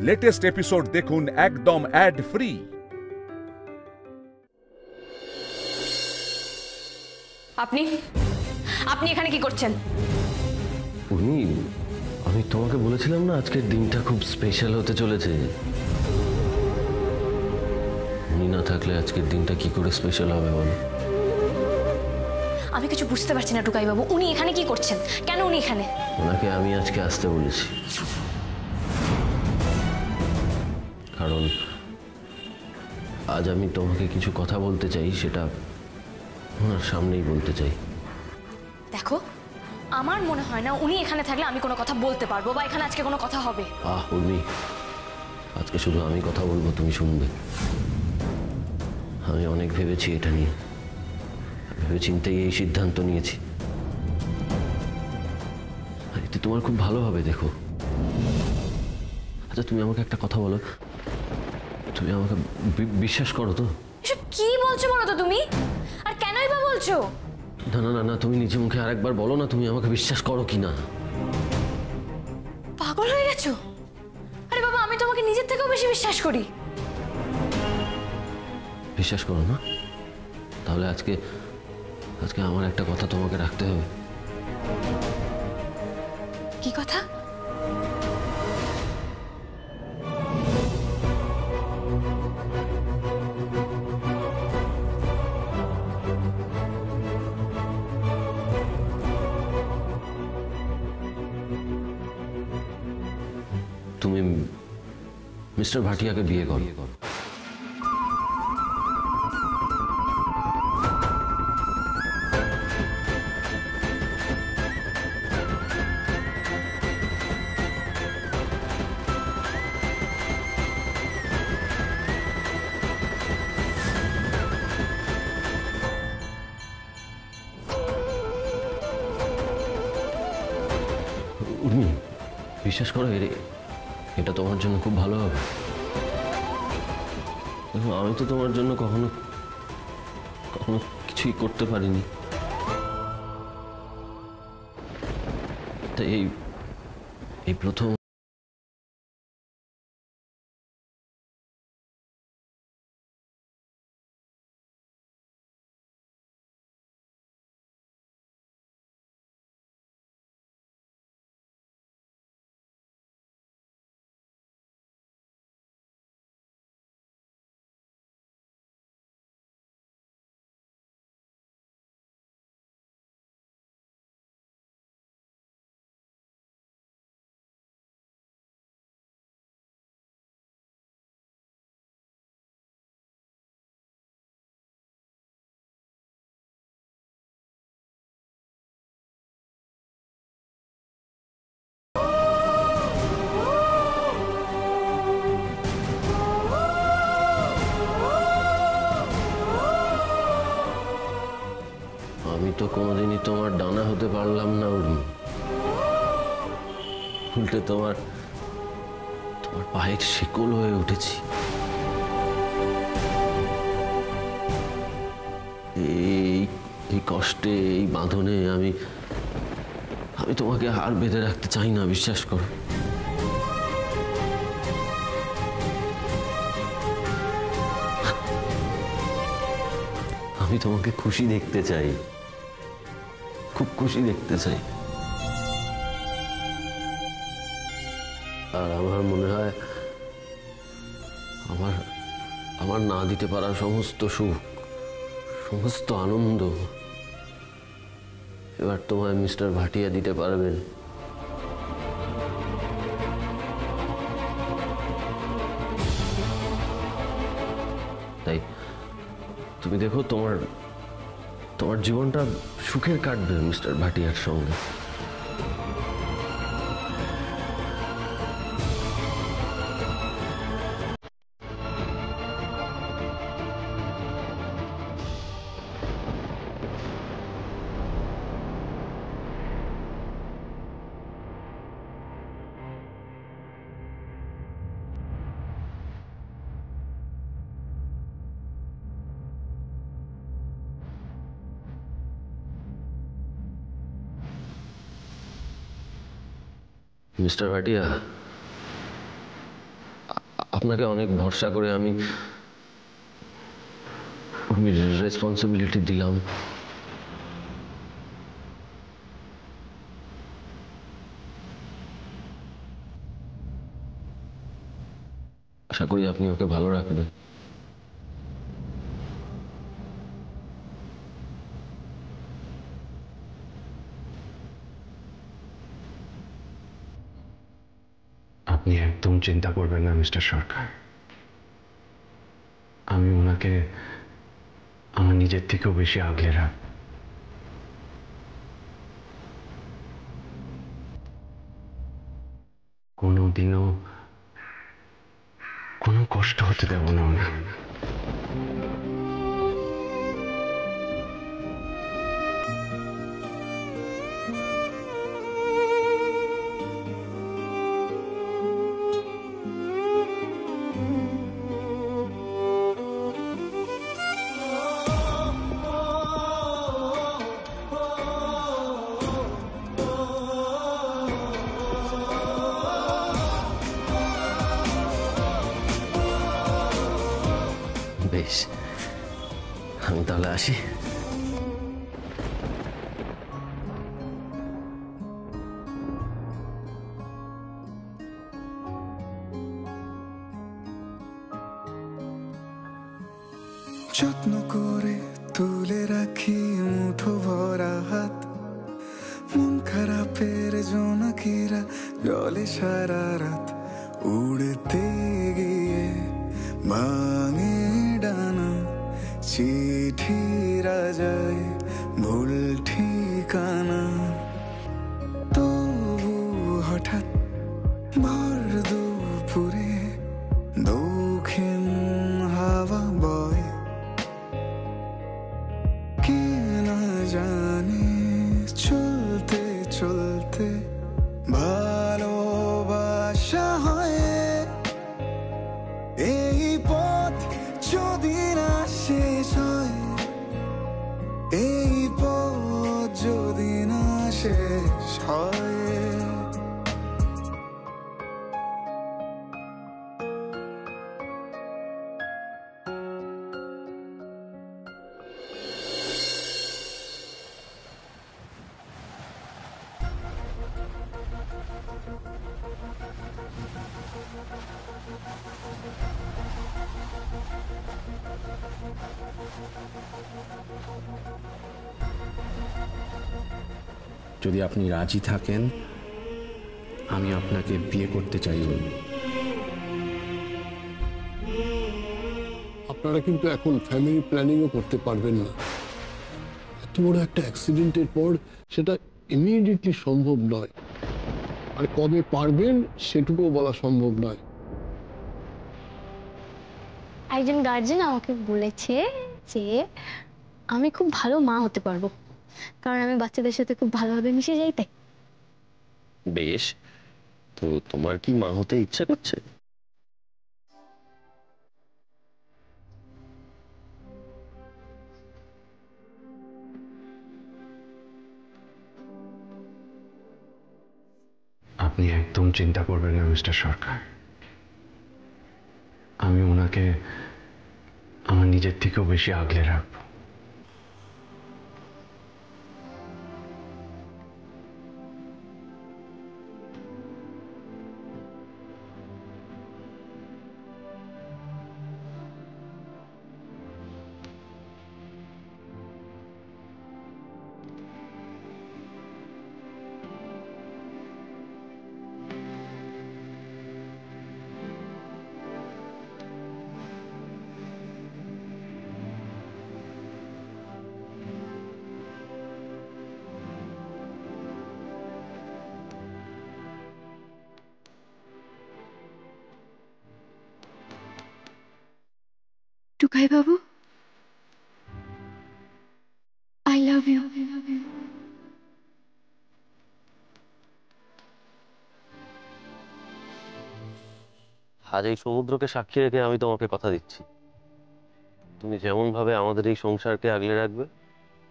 Latest episode দেখুন একদম add free. আপনি আপনি এখানে কি করছেন? আমি তোমাকে বলেছিলাম না আজকের দিনটা খুব স্পেশাল হতে চলেছে। উনি না থাকলে আজকের দিনটা কি করে স্পেশাল হবে বলো? আমি কিছু বুঝতে পারছি না টুকাই বাবু, উনি এখানে কি করছেন? কেন উনি এখানে? ওনাকে আমি আজকে আসতে বলেছি, কারণ আজ আমি তোমাকে কিছু কথা বলতে চাই, সেটা ওনার সামনেই বলতে চাই। দেখো, আমার মনে হয় না উনি এখানে থাকলে আমি কোনো কথা বলতে পারবো বা এখানে আজকে কোনো কথা হবে। উর্মি, আজকে শুধু আমি কথা বলবো, তুমি শুনবে। আমি অনেক ভেবেছি এটা নিয়ে, ভেবে চিন্তেই এই সিদ্ধান্ত নিয়েছি। আর এতে তোমার খুব ভালো হবে, দেখো। আচ্ছা, তুমি আমাকে একটা কথা বলো, তুমি আমাকে বিশ্বাস করো তো? এসব কি বলছো বলো তো তুমি? আর কেনই বা বলছো? না না না না, তুমি নিজে মুখে আরেকবার বলো না, তুমি আমাকে বিশ্বাস করো কি না। পাগল হয়ে গেছো? আরে বাবা, আমি তোমাকে নিজের থেকেও বেশি বিশ্বাস করি। বিশ্বাস করো না? তাহলে আজকে আজকে আমার একটা কথা তোমাকে রাখতে হবে। কি কথা? তুমি মিস্টার ভাটিয়াকে বিয়ে করো। উর্মি, বিশ্বাস করো, এটা তোমার জন্য খুব ভালো হবে। দেখো, আমি তো তোমার জন্য কখনো কখনো কিছুই করতে পারিনি, তাই এই প্রথম। আমি তো কোনোদিনই তোমার ডানা হতে পারলাম না উর্মি, উল্টে তোমার পায়ের শিকল হয়ে উঠেছি। এই কষ্টে, এই বাঁধনে আমি তোমাকে হার বেঁধে রাখতে চাই না, বিশ্বাস করো। আমি তোমাকে খুশি দেখতে চাই, খুব খুশি দেখতে চাই। আর আমার মনে হয় আমার না দিতে পারা সমস্ত সুখ, সমস্ত আনন্দ এবার তোমায় মিস্টার ভাটিয়া দিতে পারবেন। তাই তুমি দেখো, তোমার জীবনটা সুখের কাটবে মিস্টার ভাটিয়ার সঙ্গে। মিস্টার ভাটিয়া, আপনাকে অনেক ভরসা করে আমি রেসপন্সিবিলিটি দিলাম। আশা করি আপনি ওকে ভালো রাখবেন। আপনি একদম চিন্তা করবেন না মিস্টার সরকার। আমি ওনাকে আমার নিজের থেকেও বেশি আগলে রাখব। কোনোদিনও কোনো কষ্ট হতে দেব না ওনার। বেশ, আমি তাহলে আসি। যত্ন করে তুলে রাখি মুঠো ভরা হাত, মন খারাপের জোনাকিরা জলে সারা রাত, উড়তে গিয়ে ভাঙে ডানা, চিঠিরা যায় ভুল ঠিকানা। তবু হঠাৎ ভর দুপুরে দক্ষিণ হাওয়া বয়, কে না জানে চলতে চলতে ভালোবাসা হয়। এই পথ যদি না শেষ হয়, এই পথ যদি না শেষ হয়। যদি আপনি রাজি থাকেন, আমি আপনাকে বিয়ে করতে চাইব। আপনারা কিন্তু এখন ফ্যামিলি প্ল্যানিংও করতে পারবেন না। এত বড় একটা অ্যাক্সিডেন্টের পর সেটা ইমিডিয়েটলি সম্ভব নয়, আর কবে পারবেন সেটুকুও বলা সম্ভব নয়। একজন গার্জেন আমাকে বলেছে যে আমি খুব ভালো মা হতে পারবো, কারণ আমি বাচ্চাদের সাথে খুব ভালোভাবে মিশে যাই। তাই বেশ, তো তোমার কি মা হতে ইচ্ছা করছে? আপনি একদম চিন্তা করবেন না মিস্টার সরকার। আমি ওনাকে আমার নিজের থেকেও বেশি আগলে রাখব। টুকাই বাবু, আই লাভ ইউ। আজ এই সমুদ্রকে সাক্ষী রেখে আমি তোমাকে কথা দিচ্ছি, তুমি যেমন ভাবে আমাদের এই সংসারকে আগলে রাখবে,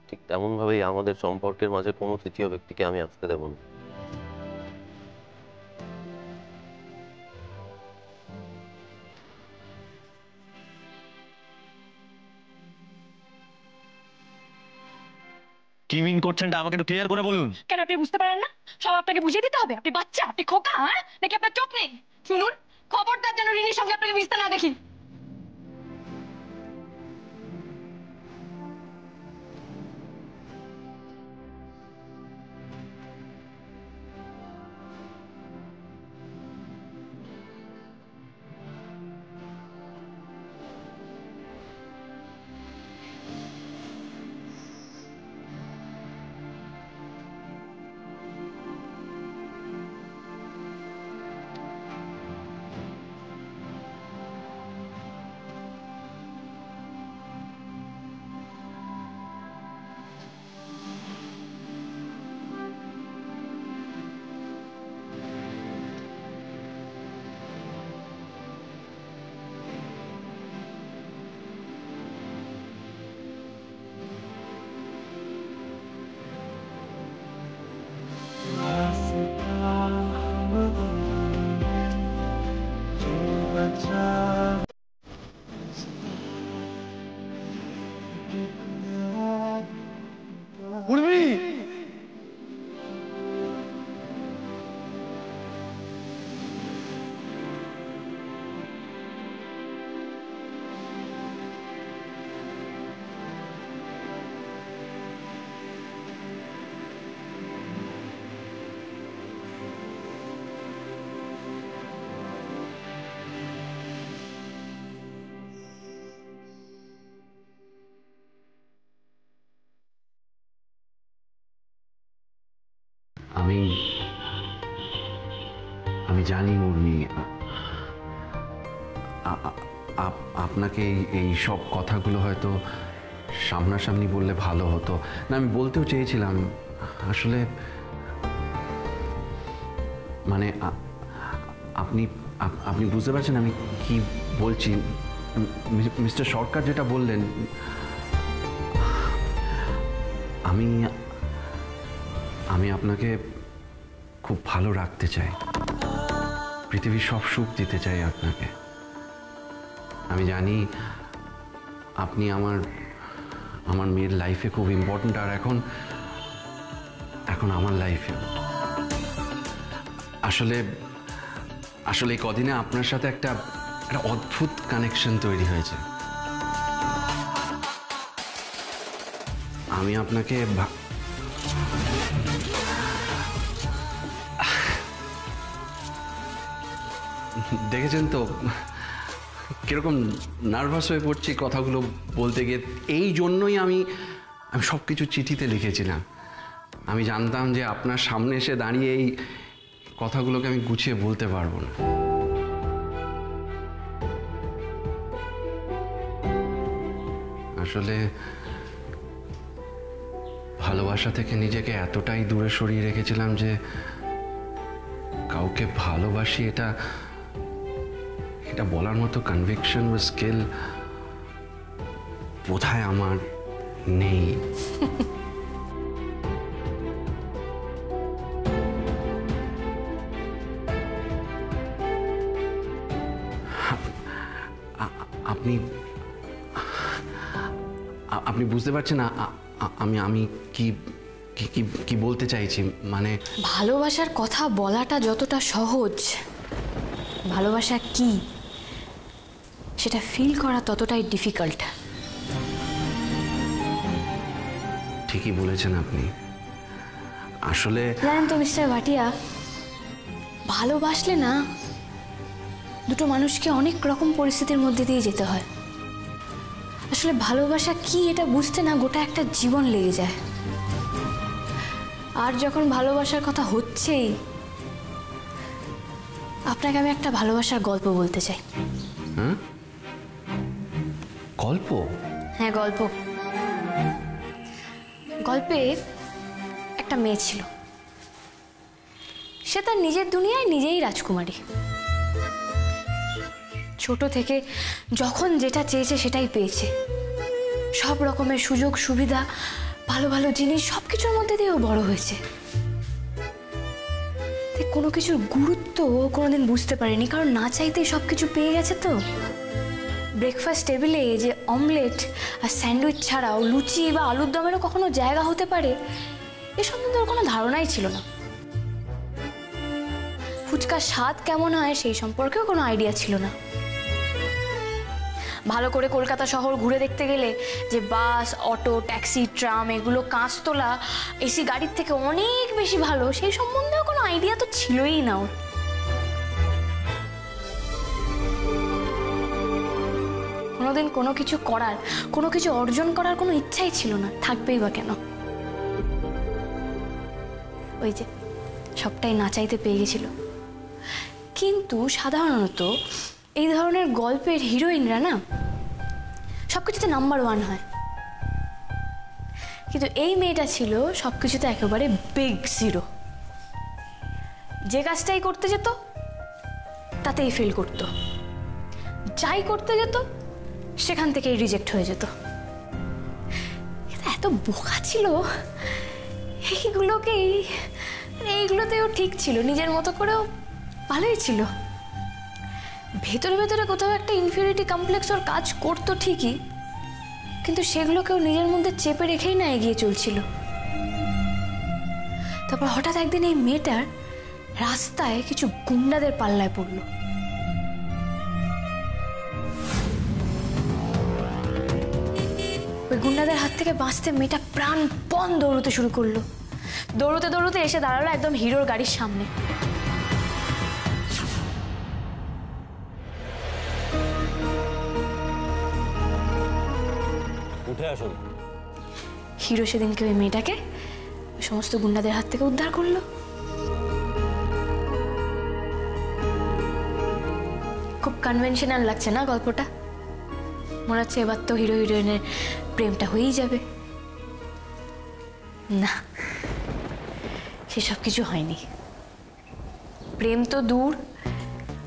ঠিক তেমন ভাবেই আমাদের সম্পর্কের মাঝে কোনো তৃতীয় ব্যক্তিকে আমি আসতে দেব না। কি মিন করছেনটা আমাকে একটু ক্লিয়ার করে বলুন। কেন আপনি বুঝতে পারেন না? সব আপনাকে বুঝিয়ে দিতে হবে? আপনি বাচ্চা, আপনি খোকা, হ্যাঁ? নাকি আপনার চোখ নেই? শুনুন, খবরদার যেন রিনির সঙ্গে আপনাকে মিশতে না দেখি। আমি জানি উর্মি, আপনাকে এই সব কথাগুলো হয়তো সামনাসামনি বললে ভালো হতো না। আমি বলতেও চেয়েছিলাম, আসলে মানে আপনি আপনি বুঝতে পারছেন আমি কি বলছি। মিস্টার সরকার যেটা বললেন, আমি আপনাকে খুব ভালো রাখতে চাই, পৃথিবীর সব সুখ দিতে চাই আপনাকে। আমি জানি আপনি আমার মেয়ের লাইফে খুব ইম্পর্ট্যান্ট, আর এখন আমার লাইফে। আসলে এই কদিনে আপনার সাথে একটা অদ্ভুত কানেকশন তৈরি হয়েছে। আমি আপনাকে দেখেছেন তো কিরকম নার্ভাস হয়ে পড়ছি কথাগুলো বলতে গিয়ে। এই জন্যই আমি সব কিছু চিঠিতে লিখেছিলাম। আমি জানতাম যে আপনার সামনে এসে দাঁড়িয়ে এই কথাগুলোকে আমি গুছিয়ে বলতে পারবো না। আসলে ভালোবাসা থেকে নিজেকে এতটাই দূরে সরিয়ে রেখেছিলাম যে কাউকে ভালোবাসি এটা বলার মতো কনভিকশন বা স্কিল বোধহয় আমার নেই। আপনি বুঝতে পারছেন না আমি কি বলতে চাইছি। মানে ভালোবাসার কথা বলাটা যতটা সহজ, ভালোবাসা কি সেটা ফিল করা ততটাই ডিফিকাল্ট। ঠিকই বলেছেন আপনি। আসলে জানেন তো মিস্টার ভাটিয়া, ভালোবাসলে না দুটো মানুষকে অনেক রকম পরিস্থিতির মধ্যে দিয়ে যেতে হয়। আসলে ভালোবাসা কি এটা বুঝতে না গোটা একটা জীবন লেগে যায়। আর যখন ভালোবাসার কথা হচ্ছেই, আপনাকে আমি একটা ভালোবাসার গল্প বলতে চাই। গল্প? হ্যাঁ, গল্প। গল্পে একটা মেয়ে ছিল, সে তার নিজের দুনিয়ায় নিজেই রাজকুমারী। ছোট থেকে যখন যেটা চেয়েছে সেটাই পেয়েছে। সব রকমের সুযোগ সুবিধা, ভালো ভালো জিনিস সবকিছুর মধ্যে দিয়েও বড় হয়েছে। কোনো কিছুর গুরুত্ব কোনোদিন বুঝতে পারেনি, কারণ না চাইতেই সবকিছু পেয়ে গেছে। তো ব্রেকফাস্ট টেবিলে যে অমলেট আর স্যান্ডউইচ ছাড়াও লুচি বা আলুর দমেরও কখনো জায়গা হতে পারে এ সম্বন্ধে ওর কোনো ধারণাই ছিল না। ফুচকার স্বাদ কেমন হয় সেই সম্পর্কেও কোনো আইডিয়া ছিল না। ভালো করে কলকাতা শহর ঘুরে দেখতে গেলে যে বাস, অটো, ট্যাক্সি, ট্রাম এগুলো কাঁচতলা এসি গাড়ির থেকে অনেক বেশি ভালো সেই সম্বন্ধেও কোনো আইডিয়া তো ছিলই না ওর। কোনোদিন কোনো কিছু করার, কোনো কিছু অর্জন করার কোনো ইচ্ছাই ছিল না, থাকবেই বা কেন। ওই যে সবটাই না চাইতে পেয়ে গেছিল। কিন্তু সাধারণত এই ধরনের গল্পের হিরোইনরা না সবকিছুতে নাম্বার 1 হয়, কিন্তু এই মেয়েটা ছিল সবকিছুতে একেবারে বিগ 0। যে কাজটাই করতে যেত তাতেই ফেল করতো, যাই করতে যেত সেখান থেকেই রিজেক্ট হয়ে যেত। এত বোকা ছিল, এইগুলোতেও ঠিক ছিল, নিজের মতো করেও ভালোই ছিল। ভেতরে ভেতরে কোথাও একটা ইনফিউরিটি কমপ্লেক্স ওর কাজ করতো ঠিকই, কিন্তু সেগুলোকেও নিজের মধ্যে চেপে রেখেই না এগিয়ে চলছিল। তারপর হঠাৎ একদিন এই মেয়েটার রাস্তায় কিছু গুন্ডাদের পাল্লায় পড়লো। ওই গুন্ডাদের হাত থেকে বাঁচতে মেয়েটা প্রাণপণ দৌড়তে শুরু করলো। দৌড়তে দৌড়তে এসে দাঁড়ালো একদম হিরোর গাড়ির সামনে। উঠে আসুন। হিরো সেদিনকে ওই মেয়েটাকে ওই সমস্ত গুন্ডাদের হাত থেকে উদ্ধার করলো। খুব কনভেনশনাল লাগছে না গল্পটা? মনে হচ্ছে এবার তো হিরো হিরোইনের প্রেমটা হয়েই যাবে। না, সেসব কিছু হয়নি। প্রেম তো দূর,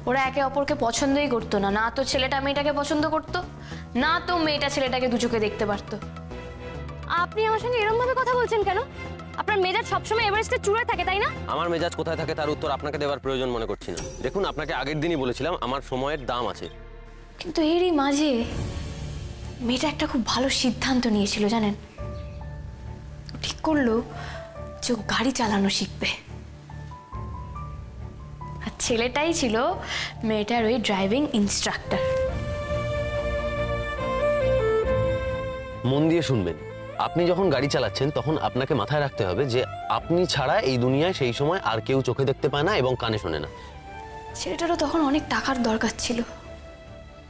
ওরা একে অপরকে পছন্দই করতো না। না তো ছেলেটা মেয়েটাকে পছন্দ করতো, না তো মেয়েটা ছেলেটাকে দু চোখে দেখতে পারতো। আপনি আমার সঙ্গে এরকম ভাবে কথা বলছেন কেন? আপনার মেজাজ সবসময় এভারেস্টের চূড়ায় থাকে, তাই না? আমার মেজাজ কোথায় থাকে তার উত্তর আপনাকে দেওয়ার প্রয়োজন মনে করছি না। দেখুন, আপনাকে আগের দিনই বলেছিলাম আমার সময়ের দাম আছে। কিন্তু এরই মাঝে মেয়েটা একটা খুব ভালো সিদ্ধান্ত নিয়েছিল জানেন। ঠিক করলো যে ও গাড়ি চালানো শিখবে। আর ছেলেটাই ছিল মেয়েটার ওই ড্রাইভিং ইনস্ট্রাক্টর। মন দিয়ে শুনবেন, আপনি যখন গাড়ি চালাচ্ছেন তখন আপনাকে মাথায় রাখতে হবে যে আপনি ছাড়া এই দুনিয়ায় সেই সময় আর কেউ চোখে দেখতে পায় না এবং কানে শোনে না। ছেলেটারও তখন অনেক টাকার দরকার ছিল,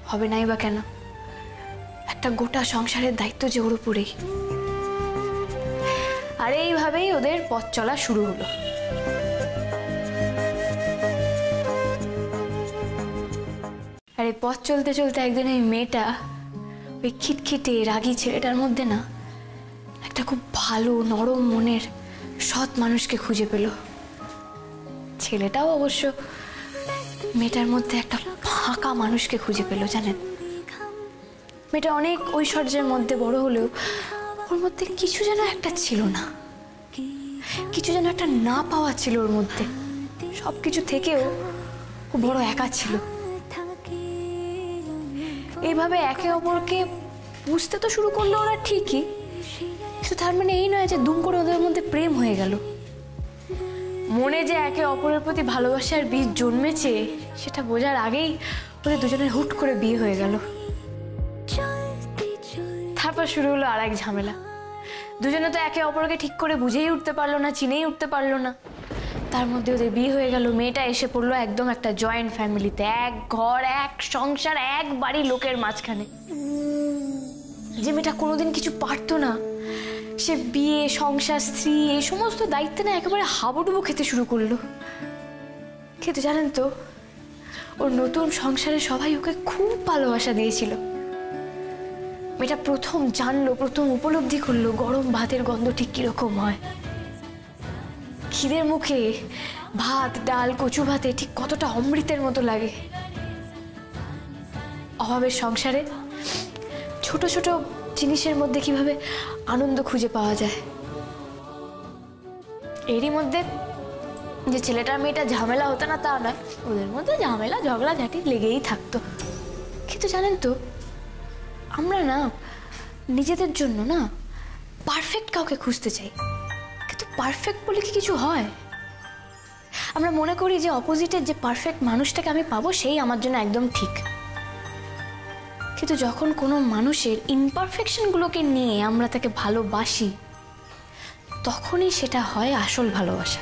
হবে নাই বা কেন, একটা গোটা সংসারের দায়িত্ব যে ওর উপরেই। আর এইভাবেই ওদের পথ চলা শুরু হলো। আর এই পথ চলতে চলতে একদিন এই মেয়েটা ওই খিটখিটে রাগী ছেলেটার মধ্যে না একটা খুব ভালো নরম মনের সৎ মানুষকে খুঁজে পেল। ছেলেটাও অবশ্য মেয়েটার মধ্যে একটা ফাঁকা মানুষকে খুঁজে পেল জানেন। মেয়েটা অনেক ঐশ্বর্যের মধ্যে বড় হলেও ওর মধ্যে কিছু যেন একটা ছিল না, কিছু যেন একটা না পাওয়া ছিল ওর মধ্যে। সব কিছু থেকেও ও বড় একা ছিল। এইভাবে একে অপরকে বুঝতে তো শুরু করলো ওরা ঠিকই, কিন্তু তার মানে এই নয় যে দুম করে ওদের মধ্যে প্রেম হয়ে গেল। মনে যে একে অপরের প্রতি ভালোবাসার বীজ জন্মেছে সেটা বোঝার আগেই ওদের দুজনের হুট করে বিয়ে হয়ে গেল। তারপর শুরু হলো আর এক ঝামেলা। দুজনে তো একে অপরকে ঠিক করে বুঝেই উঠতে পারলো না, চিনেই উঠতে পারলো না। তার মধ্যে ওদের বিয়ে হয়ে গেল। মেয়েটা এসে পড়লো একদম একটা জয়েন্ট ফ্যামিলিতে, এক ঘর, এক সংসার, এক বাড়ি লোকের মাঝখানে। যে মেয়েটা কোনোদিন কিছু পারতো না, সে বিয়ে, সংসার, স্ত্রী এই সমস্ত দায়িত্ব না একেবারে হাবুডুবু খেতে শুরু করলো। কিন্তু জানেন তো, ওর নতুন সংসারে সবাই ওকে খুব ভালোবাসা দিয়েছিল। মেয়েটা প্রথম জানলো, প্রথম উপলব্ধি করলো গরম ভাতের গন্ধ ঠিক কিরকম হয়। খিদের মুখে ভাত, ডাল, কচু ভাতে ঠিক কতটা অমৃতের মতো লাগে। অভাবের সংসারে ছোট ছোট জিনিসের মধ্যে কিভাবে আনন্দ খুঁজে পাওয়া যায়। এরই মধ্যে যে ছেলেটার মেয়েটা ঝামেলা হতো না তা নয়, ওদের মধ্যে ঝামেলা ঝগড়া ঝাঁটি লেগেই থাকতো। কিন্তু জানেন তো, আমরা না নিজেদের জন্য না পারফেক্ট কাউকে খুঁজতে চাই, কিন্তু পারফেক্ট বলে কি কিছু হয়? আমরা মনে করি যে অপোজিটের যে পারফেক্ট মানুষটাকে আমি পাবো সেই আমার জন্য একদম ঠিক, কিন্তু যখন কোনো মানুষের ইমপারফেকশনগুলোকে নিয়ে আমরা তাকে ভালোবাসি তখনই সেটা হয় আসল ভালোবাসা।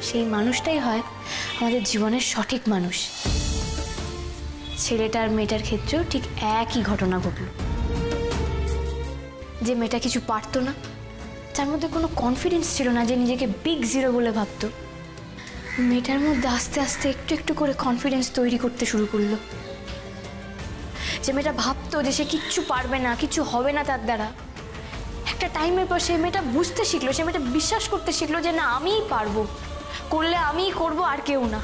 সেই মানুষটাই হয় আমাদের জীবনের সঠিক মানুষ। ছেলেটার মেয়েটার ক্ষেত্রেও ঠিক একই ঘটনা ঘটল। যে মেয়েটা কিছু পারতো না, তার মধ্যে কোনো কনফিডেন্স ছিল না, যে নিজেকে বিগ জিরো বলে ভাবতো, মেয়েটার মধ্যে আস্তে আস্তে একটু একটু করে কনফিডেন্স তৈরি করতে শুরু করলো। যে মেয়েটা ভাবতো যে সে কিচ্ছু পারবে না, কিছু হবে না তার দ্বারা, একটা টাইমের পর সে মেয়েটা বুঝতে শিখলো, সে মেয়েটা বিশ্বাস করতে শিখলো যে না, আমিই পারবো, করলে আমিই করবো, আর কেউ না।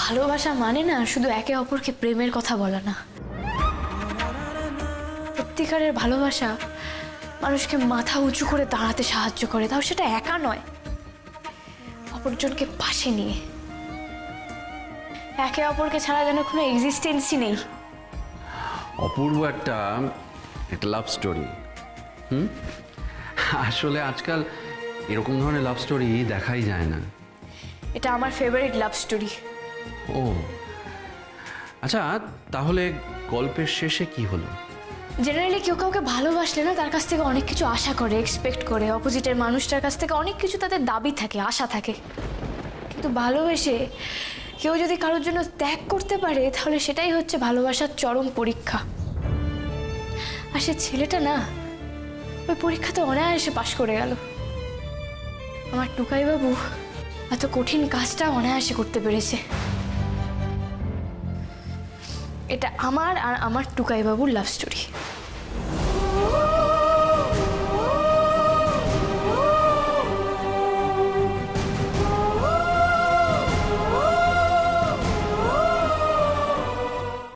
ভালোবাসা মানে না শুধু একে অপরকে প্রেমের কথা বলা না। সত্যিকারের ভালোবাসা মানুষকে মাথা উঁচু করে দাঁড়াতে সাহায্য করে, তাও সেটা একা নয়, অপরজনকে পাশে নিয়ে। একে অপরকে ছাড়া যেন কোনো এক্সিস্টেন্সই নেই। অপূর্ব একটা লাভ স্টোরি। আসলে আজকাল এরকম ধরনের লাভ স্টোরি দেখাই যায় না। এটা আমার ফেভারিট লাভ স্টোরি। ও আচ্ছা, তাহলে গল্পের শেষে কি হলো? জেনারেলি কেউ কাউকে ভালোবাসলে না তার কাছ থেকে অনেক কিছু আশা করে, এক্সপেক্ট করে। অপোজিটের মানুষটার কাছ থেকে অনেক কিছু তাদের দাবি থাকে, আশা থাকে। কিন্তু ভালোবেসে কেউ যদি কারোর জন্য ত্যাগ করতে পারে তাহলে সেটাই হচ্ছে ভালোবাসার চরম পরীক্ষা। আর সে ছেলেটা না ওই পরীক্ষাতে অনায়াসে পাশ করে গেল। আমার টুকাই বাবু এত কঠিন কাজটা অনায়াসে করতে পেরেছে। এটা আমার আর আমার টুকাই বাবুর লাভ স্টোরি।